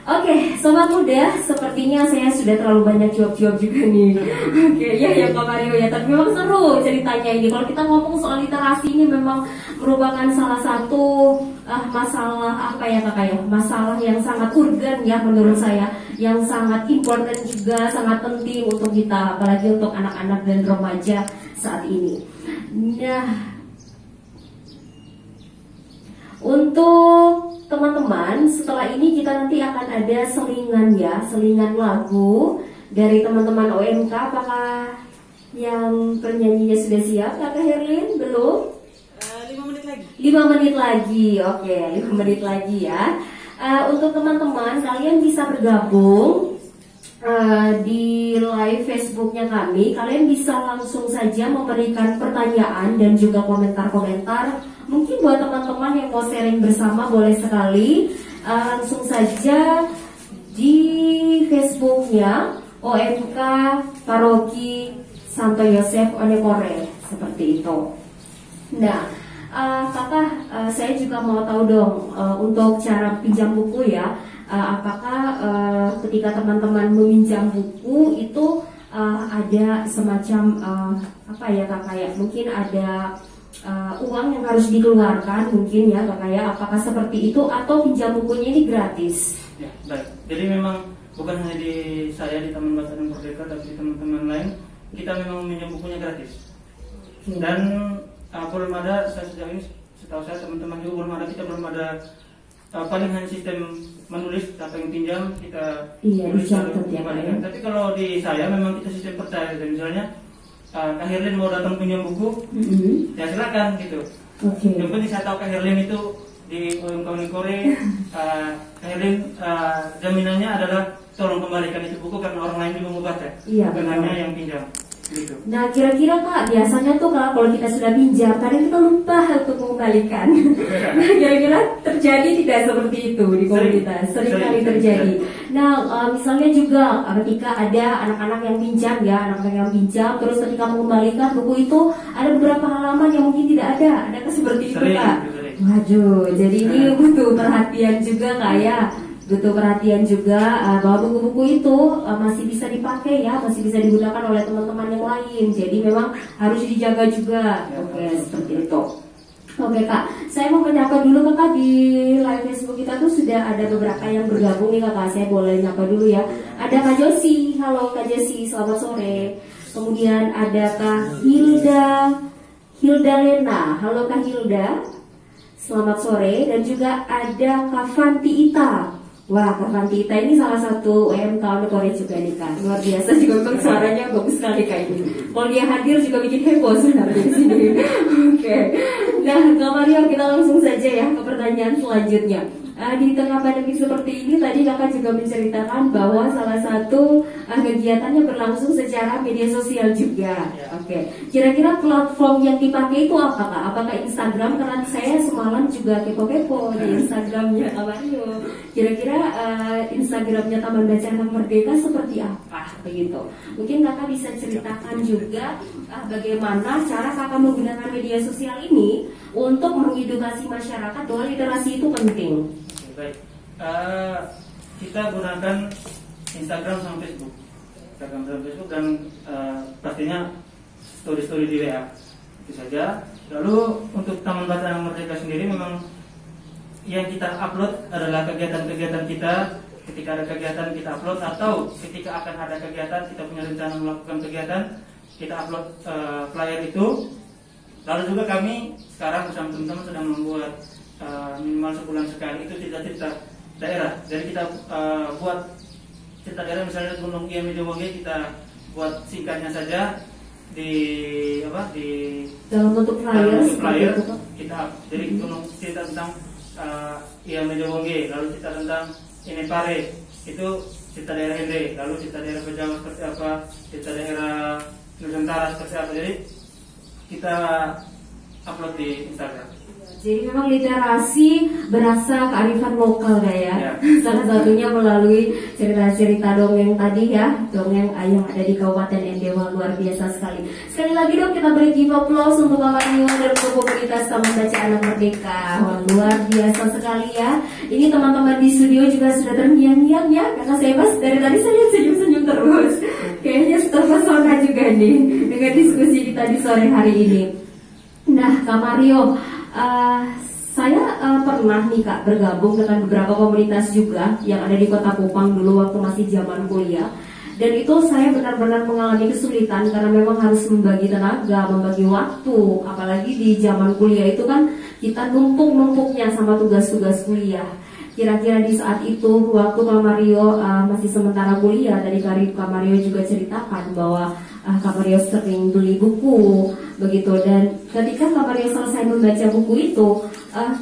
Oke, sobat muda, sepertinya saya sudah terlalu banyak jawab-jawab juga nih. Oke, ya Kak Mario ya, tapi memang seru ceritanya ini. Kalau kita ngomong soal literasi ini memang merupakan salah satu masalah apa ya Kakak ya? Masalah yang sangat urgen ya menurut saya, yang sangat important juga, sangat penting untuk kita, apalagi untuk anak-anak dan remaja saat ini. Nah, untuk teman-teman, setelah ini kita nanti akan ada selingan ya, selingan lagu dari teman-teman OMK. Apakah yang penyanyinya sudah siap? Kakak Herlin, belum? 5 menit lagi. 5 menit lagi, oke, 5 menit lagi ya. Untuk teman-teman, kalian bisa bergabung di live Facebooknya kami. Kalian bisa langsung saja memberikan pertanyaan dan juga komentar-komentar. Mungkin buat teman-teman yang mau sharing bersama boleh sekali langsung saja di Facebooknya OMK Paroki Santo Yosef Onekore seperti itu. Nah, kakak, saya juga mau tahu dong untuk cara pinjam buku ya. Apakah ketika teman-teman meminjam buku itu ada semacam apa ya kakak ya? Mungkin ada uang yang harus dikeluarkan mungkin ya kakak ya? Apakah seperti itu atau pinjam bukunya ini gratis? Ya, baik. Jadi memang bukan hanya di saya di Taman Bacaan Merdeka, tapi di teman-teman lain kita memang meminjam bukunya gratis. Dan belum ada, saya sejauh ini setahu saya teman-teman juga belum ada, kita belum ada paling hanya sistem menulis apa yang pinjam kita tulis kembalikan. Tapi kalau di saya memang kita sistem percaya, dan misalnya Kak Herlin mau datang pinjam buku, ya silakan gitu. Yang penting saya tahu Kak Herlin itu di OMK Onekore, Kak Herlin jaminannya adalah tolong kembalikan itu buku karena orang lain juga mau baca, bukan hanya yang pinjam. Gitu. Nah, kira-kira Kak, biasanya tuh kalau kita sudah pinjam, kadang kita lupa untuk mengembalikan. Nah, kira-kira terjadi tidak seperti itu di komunitas? Sering kali terjadi. Nah, misalnya juga ketika ada anak-anak yang pinjam ya, anak-anak yang pinjam, terus ketika mengembalikan buku itu ada beberapa halaman yang mungkin tidak ada. Adakah seperti itu Kak? Waduh, jadi ini butuh perhatian juga Kak ya. Butuh perhatian juga bahwa buku-buku itu masih bisa dipakai ya, masih bisa digunakan oleh teman-teman yang lain. Jadi memang harus dijaga juga. Oke, seperti itu. Oke Kak, saya mau menyapa dulu Kakak di live Facebook kita tuh sudah ada beberapa yang bergabung nih Kakak. Saya boleh nyapa dulu ya. Ada Kak Josi, halo Kak Josi, selamat sore. Kemudian ada Kak Hilda Lena, halo Kak Hilda, selamat sore. Dan juga ada Kak Fanti Ita. Wah, Kak Fanti Ita ini salah satu UMK Onekore juga nih Kak. Luar biasa juga, memang suaranya bagus sekali Kak ini. Kalau dia hadir juga bikin heboh sebenarnya di sini. Oke. Nah, Kak Mario, kita langsung saja ya ke pertanyaan selanjutnya. Di tengah pandemi seperti ini, tadi Kakak juga menceritakan bahwa salah satu kegiatannya berlangsung secara media sosial juga. Oke. Kira-kira platform yang dipakai itu apa Kak? Apakah Instagram? Karena saya semalam juga kepo-kepo di Instagramnya Kak Mario. Kira-kira Instagramnya Taman Bacaan Merdeka seperti apa begitu? Mungkin Kakak bisa ceritakan juga bagaimana cara Kakak menggunakan media sosial ini untuk mengedukasi masyarakat bahwa literasi itu penting. Baik, kita gunakan Instagram sama Facebook, dan pastinya story-story di WA itu saja. Lalu untuk Taman Bacaan Merdeka sendiri memang yang kita upload adalah kegiatan-kegiatan kita. Ketika ada kegiatan kita upload, atau ketika akan ada kegiatan kita punya rencana melakukan kegiatan, kita upload flyer itu. Lalu juga kami sekarang bersama teman-teman sedang membuat minimal sebulan sekali itu cerita-cerita daerah. Jadi kita buat cerita daerah, misalnya Gunung Ian Medowonge, kita buat singkatnya saja di dalam bentuk flyer kita. Jadi gunung cerita tentang Ian Medowonge, lalu cerita tentang Inepare, itu cerita daerah Ende, lalu cerita daerah Bejawa seperti apa, cerita daerah Nusantara seperti apa. Jadi kita upload di Instagram. Jadi memang literasi berasa kearifan lokal ya. Ya. Salah satunya melalui cerita-cerita dongeng tadi ya, dongeng yang ada di Kabupaten Endewa, luar biasa sekali. Sekali lagi dong kita beri give applause untuk Pak Mario dan untuk komunitas Taman Baca Anak Merdeka. Wah, luar biasa sekali ya. Ini teman-teman di studio juga sudah terngiang-ngiang ya, karena saya pas dari tadi saya lihat senyum-senyum terus. Kayaknya terpesona juga nih dengan diskusi kita di sore hari ini. Nah, Kak Mario, saya pernah nih Kak bergabung dengan beberapa komunitas juga yang ada di Kota Kupang dulu waktu masih zaman kuliah. Dan itu saya benar-benar mengalami kesulitan karena memang harus membagi tenaga, membagi waktu. Apalagi di zaman kuliah itu kan kita numpuk-numpuknya sama tugas-tugas kuliah. Kira-kira di saat itu waktu Kak Mario masih sementara kuliah, dari Kak Mario juga ceritakan bahwa Kak Mario sering beli buku begitu, dan ketika Kak Mario selesai membaca buku itu,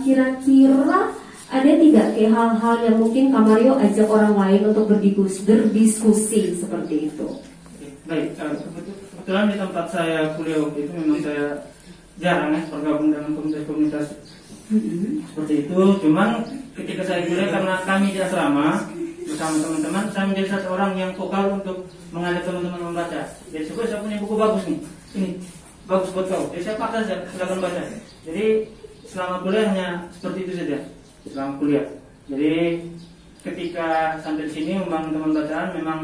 kira-kira ada tidak kayak hal-hal yang mungkin Kak Mario ajak orang lain untuk berdiskusi seperti itu? Baik, kebetulan di tempat saya kuliah waktu itu memang saya jarang ya bergabung dengan komunitas-komunitas seperti itu. Cuman ketika saya kuliah, karena kami di asrama bersama teman-teman, saya menjadi satu orang yang vokal untuk mengajak teman-teman membaca. Jadi saya punya buku bagus nih, ini bagus buat kau. Jadi saya paksa saja, silakan baca. Jadi selama kuliah hanya seperti itu saja, selama kuliah. Jadi ketika sampai di sini membangun teman bacaan memang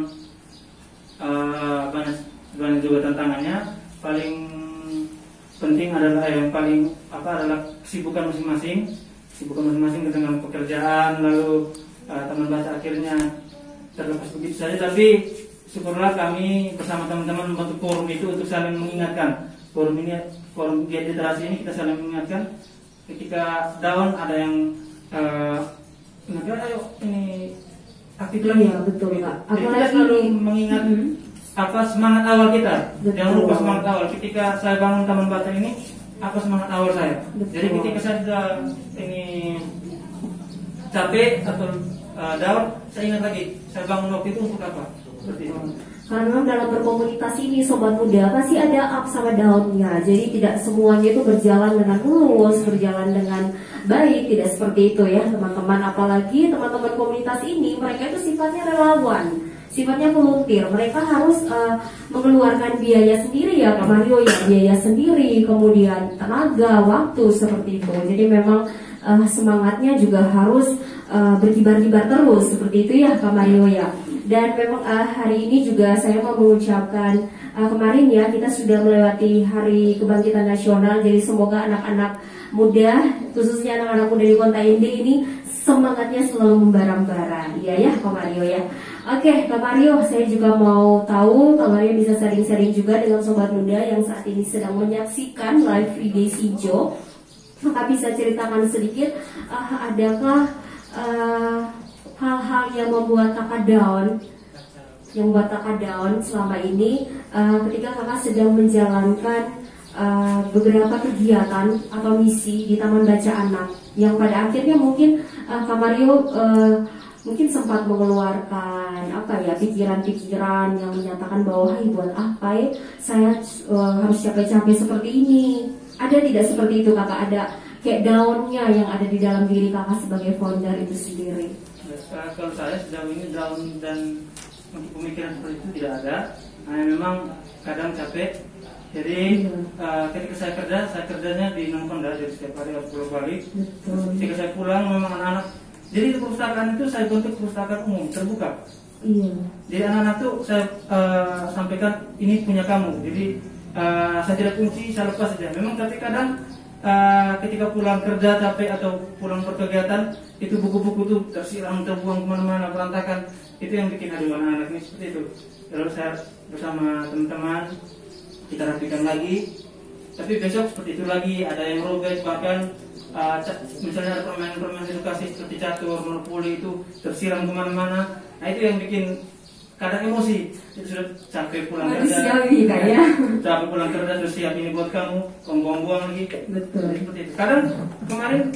banyak juga tantangannya. Paling penting adalah yang paling adalah kesibukan masing-masing dengan pekerjaan, lalu teman baca akhirnya terlepas begitu saja. Tapi syukurlah kami bersama teman-teman membentuk forum itu untuk saling mengingatkan. Forum Giat Literasi ini kita saling mengingatkan. Ketika down ada yang ayo ini aktif lagi. Ya, betul Pak. Jadi kita selalu mengingat apa semangat awal kita. Betul. Jangan lupa semangat awal. Ketika saya bangun taman baca ini, apa semangat awal saya? Betul. Jadi ketika saya sudah ini capek atau down, saya ingat lagi saya bangun waktu itu untuk apa? Seperti itu. Karena memang dalam berkomunitas ini sobat muda pasti ada up sama down-nya. Jadi tidak semuanya itu berjalan dengan mulus, berjalan dengan baik, tidak seperti itu ya teman-teman. Apalagi teman-teman komunitas ini mereka itu sifatnya relawan, sifatnya volunteer. Mereka harus mengeluarkan biaya sendiri ya Pak Mario ya, biaya sendiri, kemudian tenaga, waktu seperti itu. Jadi memang semangatnya juga harus berkibar-kibar terus seperti itu ya Kak Mario ya. Dan memang hari ini juga saya mau mengucapkan kemarin ya kita sudah melewati Hari Kebangkitan Nasional. Jadi semoga anak-anak muda, khususnya anak-anak muda di Kota Ende ini semangatnya selalu membara-bara. Iya ya Kak Mario ya. Oke Kak Mario, saya juga mau tahu Kak Mario bisa sharing-sharing juga dengan sobat muda yang saat ini sedang menyaksikan live IG Sijo. Maka bisa ceritakan sedikit adakah hal-hal yang membuat kakak down, selama ini ketika kakak sedang menjalankan beberapa kegiatan atau misi di Taman Baca Anak, yang pada akhirnya mungkin Kak Mario mungkin sempat mengeluarkan pikiran-pikiran yang menyatakan bahwa buat apa ya saya harus capek-capek seperti ini. Ada tidak seperti itu kakak? Ada kayak down-nya yang ada di dalam diri kakak sebagai founder itu sendiri? Kalau saya sejauh ini down dan untuk pemikiran seperti itu tidak ada. Memang kadang capek. Jadi ketika saya kerjanya di Nongkonda, jadi setiap hari harus balik. Ketika saya pulang memang anak-anak. Jadi perpustakaan itu saya bentuk perpustakaan umum terbuka. Iya. Jadi anak-anak tuh saya sampaikan ini punya kamu. Jadi saya tidak kunci, saya lepas saja. Memang tapi kadang ketika pulang kerja capek atau pulang berkegiatan, itu buku-buku tuh tersiram, terbuang kemana-mana, berantakan. Itu yang bikin aduh anak-anak ini seperti itu. Lalu saya bersama teman-teman kita rapikan lagi. Tapi besok seperti itu lagi, ada yang robek, bahkan misalnya ada permainan-permainan edukasi seperti catur, monopoli itu tersiram kemana-mana. Nah itu yang bikin kadang emosi. Itu sudah capek pulang kerja, capek pulang kerja terus siap ini buat kamu, buang-buang lagi. Betul. Seperti itu. Kadang kemarin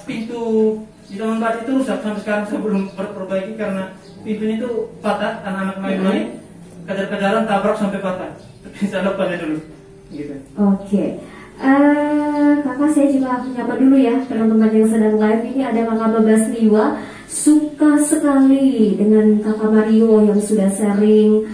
pintu di Taman Baca itu rusak, sampai sekarang saya belum perbaiki karena pintunya itu patah, anak-anak main-main, kejar-kejaran tabrak sampai patah. Tapi saya lepasnya dulu. Gitu. Oke. Kakak saya juga menyapa dulu ya teman-teman yang sedang live. Ini ada Kakak Babas Liwa, suka sekali dengan Kakak Mario yang sudah sharing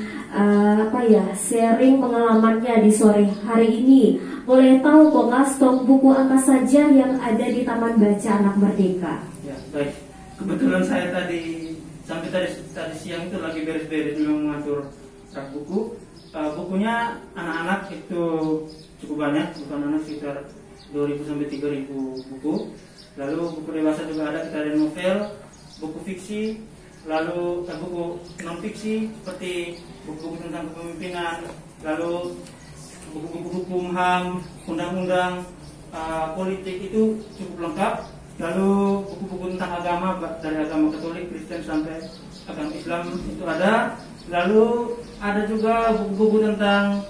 sharing pengalamannya di sore hari ini. Boleh tahu kok Mas, stok buku apa saja yang ada di Taman Baca Anak Merdeka? Ya, baik. Kebetulan saya tadi siang itu lagi beres-beres mengatur rak buku. Bukunya anak-anak itu cukup banyak, bukan anak sekitar 2.000 sampai 3.000 buku. Lalu buku dewasa juga ada, kita ada novel, buku fiksi, lalu buku non fiksi seperti buku-buku tentang kepemimpinan, lalu buku-buku hukum HAM, undang-undang, politik itu cukup lengkap. Lalu buku-buku tentang agama dari agama Katolik, Kristen sampai agama Islam itu ada. Lalu ada juga buku-buku tentang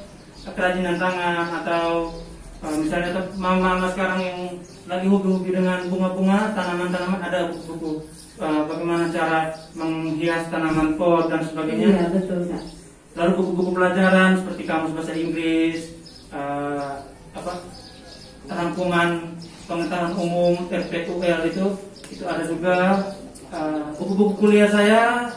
kerajinan tangan atau misalnya mama-mama sekarang yang lagi hobi-hobi dengan bunga-bunga, tanaman-tanaman, ada buku-buku bagaimana cara menghias tanaman pot dan sebagainya. Iya, betul, Kak. Lalu buku-buku pelajaran seperti kamus bahasa Inggris, rangkuman pengetahuan umum RPUL itu ada juga. Buku-buku kuliah saya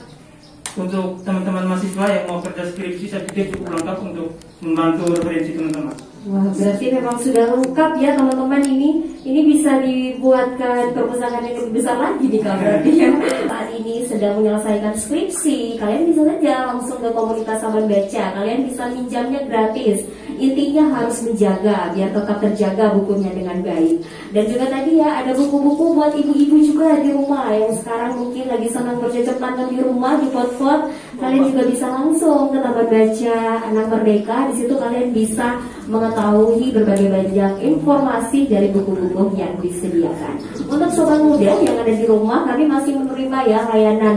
untuk teman-teman mahasiswa yang mau kerja skripsi, saya pikir cukup lengkap untuk membantu referensi teman-teman. Wah, berarti memang sudah lengkap ya teman-teman ini. Ini bisa dibuatkan perpustakaan yang lebih besar lagi nih Kak, berarti ya. Saat ini sedang menyelesaikan skripsi, kalian bisa saja langsung ke komunitas Taman Baca. Kalian bisa minjamnya gratis. Intinya harus menjaga biar tetap terjaga bukunya dengan baik. Dan juga tadi ya ada buku-buku buat ibu-ibu juga di rumah yang sekarang mungkin lagi senang bercocok tanam di rumah, di pot-pot. Kalian juga bisa langsung ke Taman Baca Anak Merdeka. Di situ kalian bisa mengetahui berbagai banyak informasi dari buku-buku yang disediakan. Untuk sobat muda yang ada di rumah, kami masih menerima ya layanan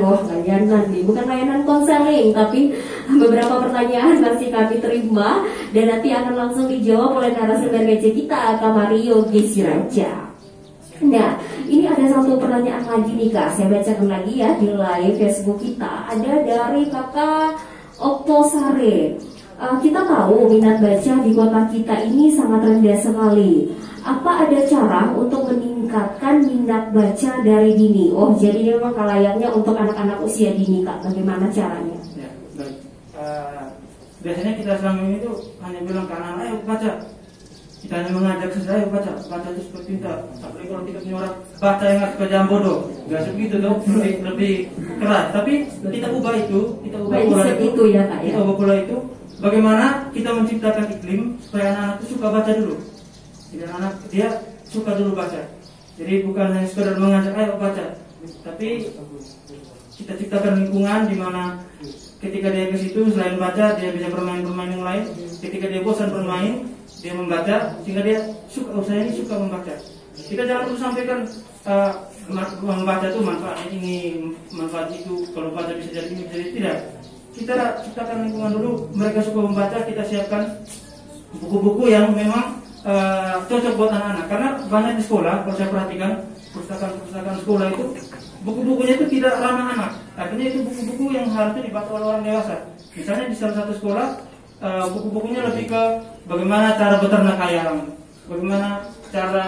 nih, bukan layanan konseling, tapi beberapa pertanyaan masih kami terima dan nanti akan langsung dijawab oleh narasumber receh kita, Kak Mario Gisiraja. Nah, ini ada satu pertanyaan lagi nih Kak, saya bacakan lagi ya di live Facebook kita. Ada dari Kakak Oktosare. Kita tahu minat baca di kota kita ini sangat rendah sekali. Apa ada cara untuk meningkatkan minat baca dari dini? Oh, jadi memang layaknya untuk anak-anak usia dini Kak. Bagaimana caranya? Ya, baik. Biasanya kita selama ini tuh hanya bilang ke anak, ayo baca. Kita hanya mengajak saja, ayo baca. Baca itu seperti kita. Apalagi kalau kita punya orang baca yang nggak suka jam bodoh, nggak sebegitu tuh, lebih keras. Tapi kita ubah pola itu ya Kak ya. Kita ubah pola itu. Bagaimana kita menciptakan iklim supaya anak-anak itu suka baca dulu. Jadi anak dia suka dulu baca. Jadi bukan hanya sekedar mengajak ayo baca, tapi kita ciptakan lingkungan di mana ketika dia ke situ selain baca dia bisa bermain-bermain yang lain. Ketika dia bosan bermain, dia membaca sehingga dia suka. Saya ini suka membaca. Kita jangan terus sampaikan membaca itu manfaatnya ini, manfaat itu. Kalau baca bisa jadi ini, bisa jadi tidak. Kita ciptakan lingkungan dulu, mereka suka membaca, kita siapkan buku-buku yang memang cocok buat anak-anak. Karena banyak di sekolah, kalau saya perhatikan perpustakaan sekolah itu buku-bukunya itu tidak ramah anak. Artinya itu buku-buku yang harusnya dibaca oleh orang dewasa. Misalnya di salah satu sekolah buku-bukunya lebih ke bagaimana cara beternak ayam, bagaimana cara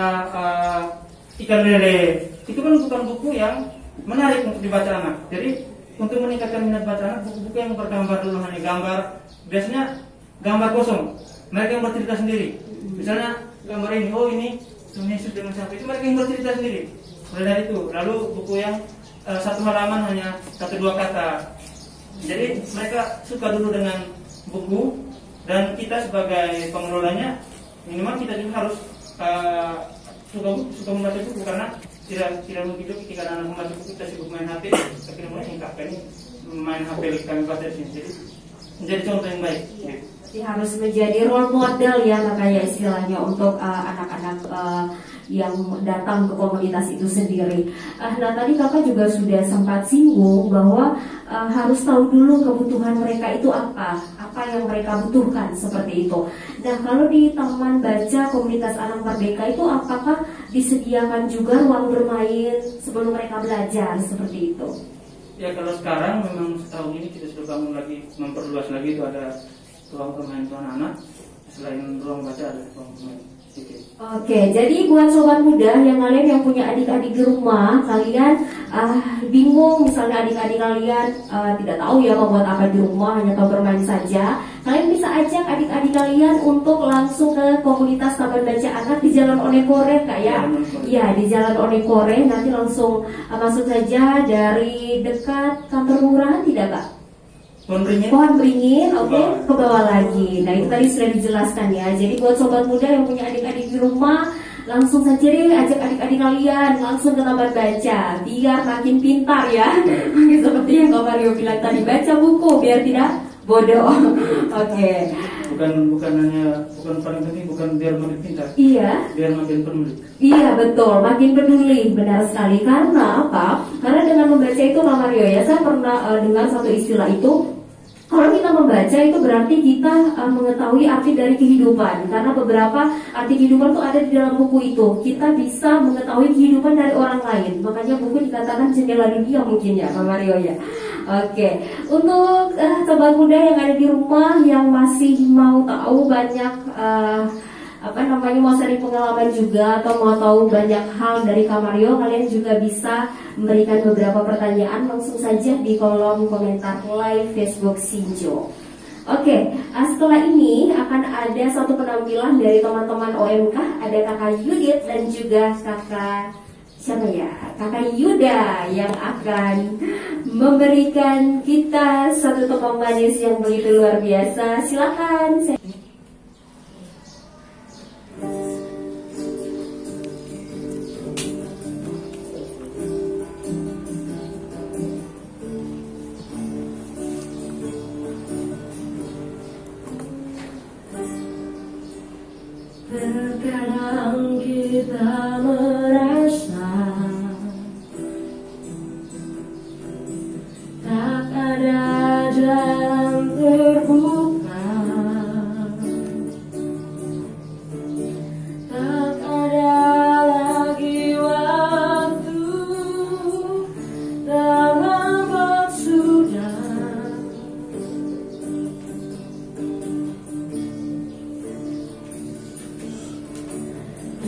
ikan lele. Itu kan bukan buku yang menarik untuk dibaca anak. Jadi untuk meningkatkan minat baca anak, buku-buku yang bergambar dulu hanya gambar, biasanya gambar kosong. Mereka yang bercerita sendiri. Misalnya gambar ini, oh ini Yesus dengan siapa, itu mereka yang bercerita sendiri. Mulai dari itu. Lalu buku yang satu halaman hanya 1-2 kata. Jadi mereka suka dulu dengan buku, dan kita sebagai pengelolanya minimal kita juga harus suka membaca buku, karena tidak mungkin ketika anak membaca buku kita sibuk main HP, akhirnya mulai ini main HP kami baca di sini. Jadi menjadi contoh yang baik. Jadi harus menjadi role model ya makanya istilahnya untuk anak-anak yang datang ke komunitas itu sendiri. Nah tadi Kakak juga sudah sempat singgung bahwa harus tahu dulu kebutuhan mereka itu apa yang mereka butuhkan seperti itu. Nah kalau di Taman Baca Komunitas Anak Merdeka itu apakah disediakan juga ruang bermain sebelum mereka belajar seperti itu? Ya kalau sekarang memang setahun ini kita sudah bangun lagi, memperluas lagi, itu ada ruang bermain untuk anak-anak. Selain ruang baca ada ruang bermain. Oke, jadi buat sobat muda yang kalian yang punya adik-adik di rumah, kalian bingung misalnya adik-adik kalian tidak tahu ya mau buat apa di rumah, hanya tahu bermain saja. Kalian bisa ajak adik-adik kalian untuk langsung ke komunitas Taman Baca Anak di Jalan Onekore, Kak ya. Iya, di Jalan Onekore, nanti langsung masuk saja dari dekat kantor kelurahan tidak, Kak? Pohon beringin, oke, ke bawah lagi. Nah itu tadi sudah dijelaskan ya. Jadi buat sobat muda yang punya adik-adik di rumah, langsung saja deh ajak adik-adik kalian langsung ke taman baca, biar makin pintar ya. Seperti yang Kak Mario bilang tadi, baca buku biar tidak bodoh. Oke. Bukan paling penting, bukan biar makin pintar. Iya. Biar makin peduli. Iya betul, makin peduli, benar sekali. Karena apa? Karena dengan membaca itu Kak Mario ya, saya pernah dengar satu istilah itu. Kalau kita membaca itu berarti kita mengetahui arti dari kehidupan. Karena beberapa arti kehidupan itu ada di dalam buku itu. Kita bisa mengetahui kehidupan dari orang lain. Makanya buku dikatakan jendela dunia mungkin ya Pak Mario ya. Oke, untuk sobat muda yang ada di rumah yang masih mau tahu banyak mau sharing pengalaman juga atau mau tahu banyak hal dari Kak Mario, kalian juga bisa memberikan beberapa pertanyaan langsung saja di kolom komentar live Facebook Sinjo. Oke, setelah ini akan ada satu penampilan dari teman-teman OMK, ada Kakak Yudit dan juga Kakak siapa ya? Kakak Yuda yang akan memberikan kita satu topeng manis yang begitu luar biasa. Silakan. Terkadang kita merasa tak ada jalan terbuka, tak ada lagi waktu, terlambat sudah.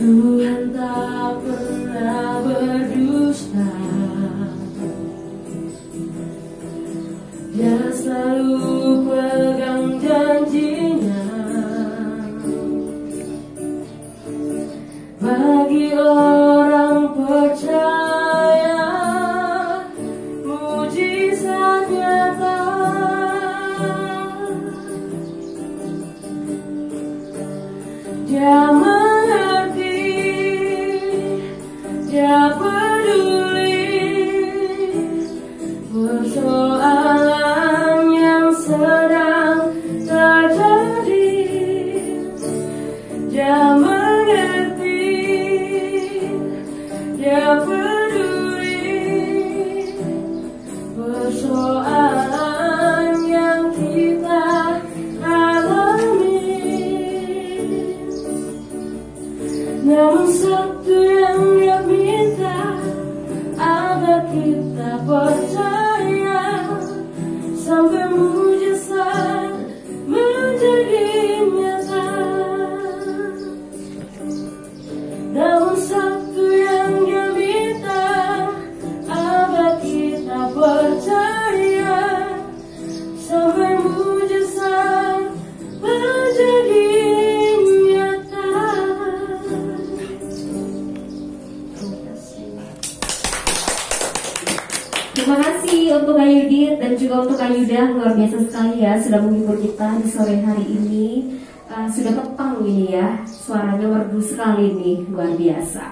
Tuhan tak pernah berdusta, Dia selalu pegang janjinya. Bagi orang percaya, mujizat nyata. Dia mengerti, Dia peduli persoalan yang sedang terjadi. Dia mengerti, Dia peduli persoalan yang kita alami. Namun satu yang Dia minta, agar kita percaya sampai mujizat menjadi nyata. Namun satu yang Dia minta, agar kita percaya sampai mujizat menjadi nyata. Terima kasih untuk Kak Yudit dan juga untuk Kak Yuda, luar biasa sekali ya sudah menghibur kita di sore hari ini. Sudah petang ini ya, suaranya merdu sekali nih, luar biasa.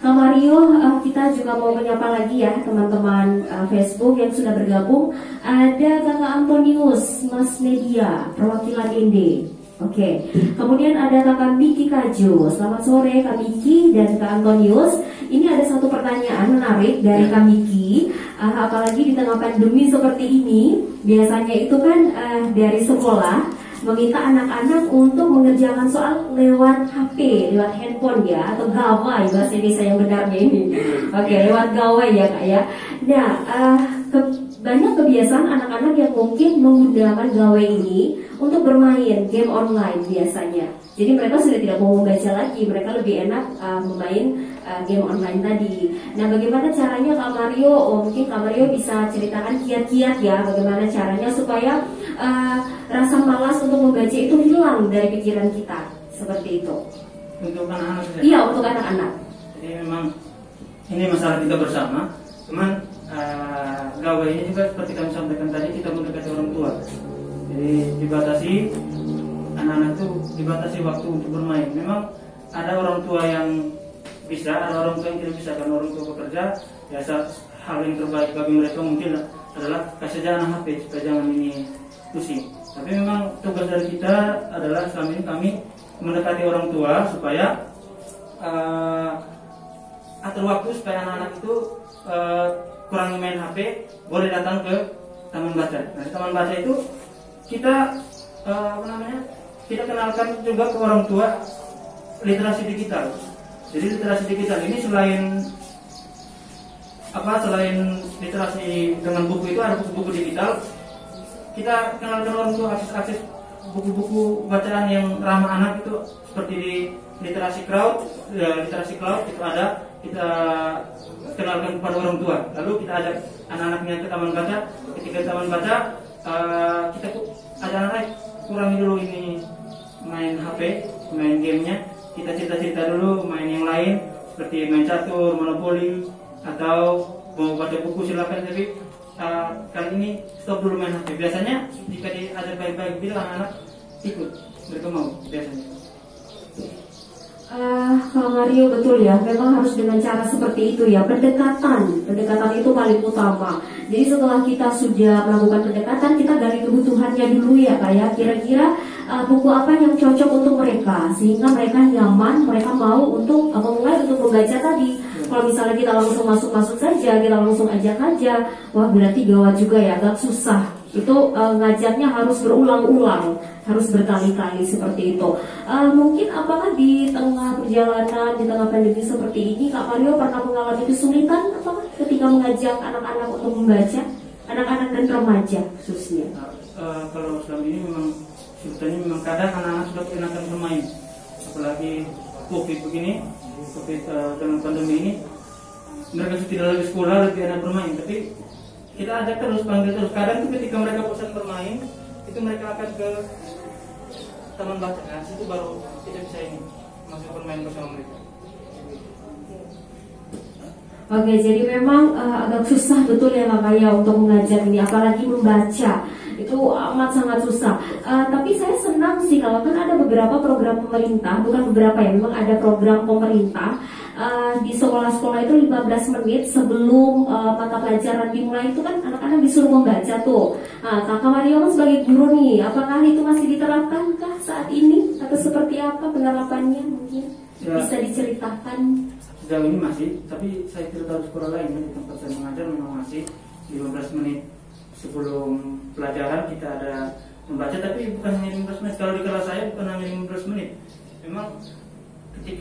Kak Mario, kita juga mau menyapa lagi ya teman-teman Facebook yang sudah bergabung. Ada Kakak Antonius, Mas Media, perwakilan Ende. Oke, kemudian ada Kakak Miki Kajo. Selamat sore Kak Miki dan Kak Antonius. Ini ada satu pertanyaan menarik dari Kak Miki. Apalagi di tengah pandemi seperti ini, biasanya itu kan dari sekolah meminta anak-anak untuk mengerjakan soal lewat HP, lewat handphone ya, atau gawai bahasa Indonesia yang benarnya ini. Oke, lewat gawai ya Kak ya. Nah, banyak kebiasaan anak-anak yang mungkin menggunakan gawai ini untuk bermain game online biasanya. Jadi mereka sudah tidak mau membaca lagi, mereka lebih enak memain game online tadi. Nah, bagaimana caranya Kak Mario? Mungkin Kak Mario bisa ceritakan kiat-kiat ya, bagaimana caranya supaya rasa malas untuk membaca itu hilang dari pikiran kita, seperti itu. Untuk anak-anak saja? Iya, untuk anak-anak. Jadi memang ini masalah kita bersama, cuman gawe ini juga seperti kami sampaikan tadi, kita mendekati orang tua. Jadi dibatasi, anak-anak itu dibatasi waktu untuk bermain. Memang ada orang tua yang bisa, ada orang tua yang tidak bisa. Karena orang tua bekerja, biasa hal yang terbaik bagi mereka mungkin adalah kasih saja anak HP supaya jangan ini pusing. Tapi memang tugas dari kita adalah selama ini kami mendekati orang tua supaya atur waktu supaya anak-anak itu kurangi main HP, boleh datang ke taman baca. Nah, di taman baca itu kita kita kenalkan juga ke orang tua literasi digital. Jadi literasi digital ini selain literasi dengan buku, itu ada buku-buku digital. Kita kenalkan orang tua akses buku-buku bacaan yang ramah anak itu seperti di literasi cloud itu ada, kita kenalkan kepada orang tua. Lalu kita ajak anak-anaknya ke taman baca. Ketika taman baca, kita ajak anak-anak kurangi dulu ini main HP, main gamenya. Kita cerita-cerita dulu main yang lain seperti main catur, monopoli, atau mau baca buku silakan. Tapi kali ini stop dulu main HP. Biasanya jika diajak baik-baik bilang anak-anak ikut, mereka mau biasanya. Kak Mario, betul ya, memang harus dengan cara seperti itu ya, pendekatan itu paling utama. Jadi setelah kita sudah melakukan pendekatan, kita gali kebutuhannya dulu ya Kak ya, kira-kira buku apa yang cocok untuk mereka, sehingga mereka nyaman, mereka mau untuk memulai untuk membaca tadi. Kalau misalnya kita langsung masuk saja, kita langsung ajak aja, wah berarti gawat juga ya, agak susah. Itu ngajaknya harus berulang-ulang, harus berkali-kali seperti itu. Mungkin apakah di tengah perjalanan, di tengah pandemi seperti ini, Kak Mario pernah mengalami kesulitan apakah ketika mengajak anak-anak untuk membaca, anak-anak dan remaja khususnya? Kalau selama ini memang sebetulnya memang kadang anak-anak sudah kenakan bermain, apalagi COVID begini, dengan pandemi ini, mereka sudah tidak lagi sekolah, lebih enak bermain. Tapi kita ajak terus, panggil terus. Kadang itu ketika mereka bosan bermain, itu mereka akan ke taman baca. Nah, situ baru kita bisa ini masuk bermain bersama mereka. Oke, jadi memang agak susah betul ya Kak ya untuk mengajar ini, apalagi membaca. Itu amat sangat susah. Tapi saya senang sih kalau kan ada beberapa program pemerintah, bukan beberapa ya, memang ada program pemerintah di sekolah-sekolah itu 15 menit sebelum mata pelajaran dimulai itu kan anak-anak disuruh membaca tuh. Kakak Mario kan sebagai guru nih, apakah itu masih diterapkankah saat ini atau seperti apa penerapannya mungkin ya, bisa diceritakan? Sejauh ini masih, tapi saya tidak tahu sekolah lain di tempat saya mengajar memang masih 15 menit sebelum pelajaran kita ada membaca, tapi bukan hanya 15 menit. Kalau di kelas saya bukan hanya 15 menit. Memang ketika